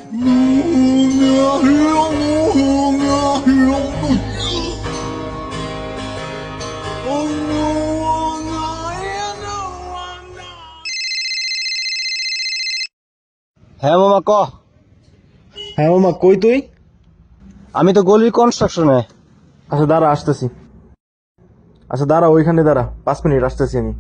হ্যাঁ মামা ক। হ্যাঁ মামা, কই তুই? আমি তো গলির কনস্ট্রাকশনে। আচ্ছা দাঁড়া, আসতেছি। আচ্ছা দাঁড়া, ওইখানে দাঁড়া, 5 মিনিট আসতেছি আমি।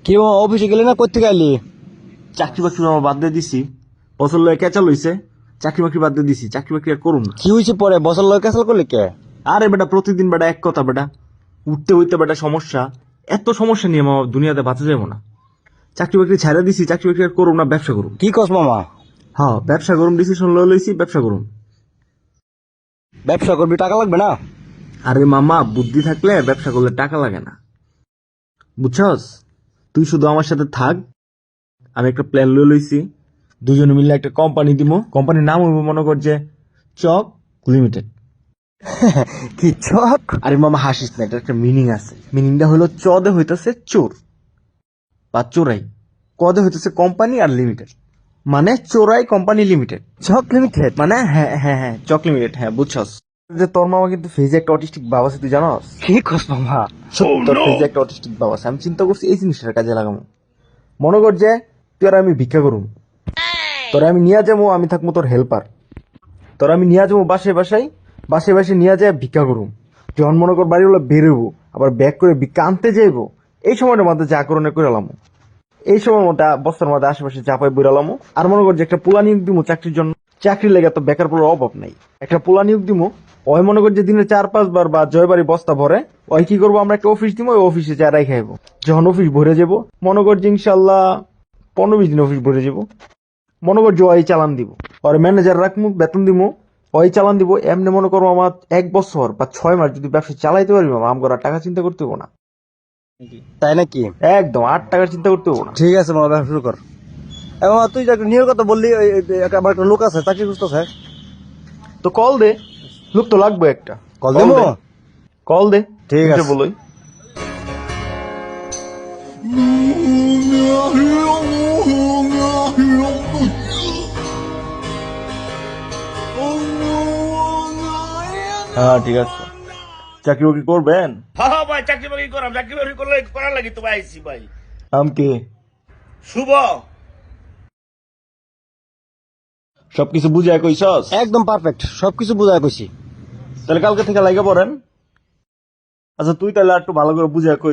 কি মামা অফিসে গেলি না করতে গেলি? চাকরি বাকরি আমার বাদ দিয়ে দিছি, বছর লয়ে ক্যাচাল হইছে, চাকরি বাকরি বাদ দিয়ে দিছি, চাকরি বাকরি আর করুম না। কি হয়েছে পরে বছর লয় ক্যান্সেল করলি কে? আরে বেটা, প্রতিদিন বেটা এক কথা বেটা, উঠতে হইতে বেটা সমস্যা, এত সমস্যা নিয়ে মামা দুনিয়াতে বাঁচা যাবো না। চাকরি বাকরি ছাড়া দিছি, চাকরি বাকরি আর করুম না, ব্যবসা করুম। কি কস মামা? হ্যাঁ ব্যবসা করুম, ডিসিশন লয়ে লইছি, ব্যবসা করুম। ব্যবসা করবি টাকা লাগবে না? আরে মামা, বুদ্ধি থাকলে ব্যবসা করলে টাকা লাগে না, বুঝছস? তুই শুধু আমার সাথে থাক, আমি একটা প্ল্যান লয়ে লইছি। দুজনে মিলে একটা কোম্পানি দিব, কোম্পানির নাম হইব মনে কর যে চক লিমিটেড। কি চক? আরে মামা হাসিস না, এটা একটা মিনিং আছে। মিনিংটা হলো চ দে হইতেছে চোর বা চোরাই, ক দে হইতেছে কোম্পানি আর লিমিটেড, মানে চোরাই কোম্পানি লিমিটেড। চক লিমিটেড মানে হ্যাঁ হ্যাঁ হ্যাঁ, চক লিমিটেড, হ্যাঁ বুঝছস? যে তোর মামা কিন্তু ফেজে একটা অটিস্টিক বাবা আছে, তুই জানস? কি কস মামা? তোর ফেজে একটা অটিস্টিক বাবা আছে। আমি চিন্তা করছি এই জিনিসটার কাজে লাগাবো। মনে কর যে তুই আর আমি ভিক্ষা করুম, তোরা আমি নিয়ে যাবো, আমি থাকবো তোর হেল্পার। তোরা আমি নিয়ে যাবো বাসায় বাসায়, বাসায় বাসায় নিয়ে যায় ভিক্ষা করুম। যখন মনে কর বাড়িগুলো বেরোবো, আবার ব্যাগ করে ভিক্ষা আনতে যাইবো, এই সময়টার মধ্যে যা করণে করে এলাম, এই সময় মধ্যে বস্তার মধ্যে আশেপাশে চাপাই বেরালাম। আর মনে কর যে একটা পোলা নিয়োগ দিব চাকরির জন্য, চাকরি লেগে তো বেকার পোলার অভাব নাই, একটা পোলা নিয়োগ দিব। ওই মনে কর যে দিনে 4-5 বার বা জয়বাড়ি বস্তা ভরে, ওই কি করবো, আমরা একটা অফিস দিব, ওই অফিসে চারাই খাইবো। যখন অফিস ভরে যাবো, মনে কর যে ইনশাল্লাহ 15-20 দিন অফিস ভরে যাবো, মনে কর যে ওই চালান দিব, আর ম্যানেজার রাখবো, বেতন দিব, ওই চালান দিব। এমনি মনে করো আমার 1 বছর বা 6 মাস যদি ব্যবসা চালাইতে পারবি, আমার আর টাকা চিন্তা করতে হবো না। তাই নাকি? একদম 8 টাকার চিন্তা করতে হবো না। ঠিক আছে মামা, ব্যবসা শুরু কর। এ মামা তুই যে একটা নিয়োগের কথা বললি, আমার একটা লোক আছে চাকরি খুঁজতেছে। তো কল দে, লোক তো লাগবে একটা। কল দেবো? কল দে, ঠিক আছে। বলোই। হ্যাঁ ঠিক আছে। চাকরি বাকরি করবেন? হ্যাঁ ভাই, চাকরি বাকরি করাম, চাকরি বাকরি করলে করার লাগি তো ভাই আইছি ভাই। আম কে? শুভ। সবকিছু বুঝায় কইছস? একদম পারফেক্ট, সবকিছু বুঝায় কইছি। তাহলে কালকে থেকে লাগা পড়েন। আচ্ছা তুই তাহলে একটু ভালো করে বুঝায় কই।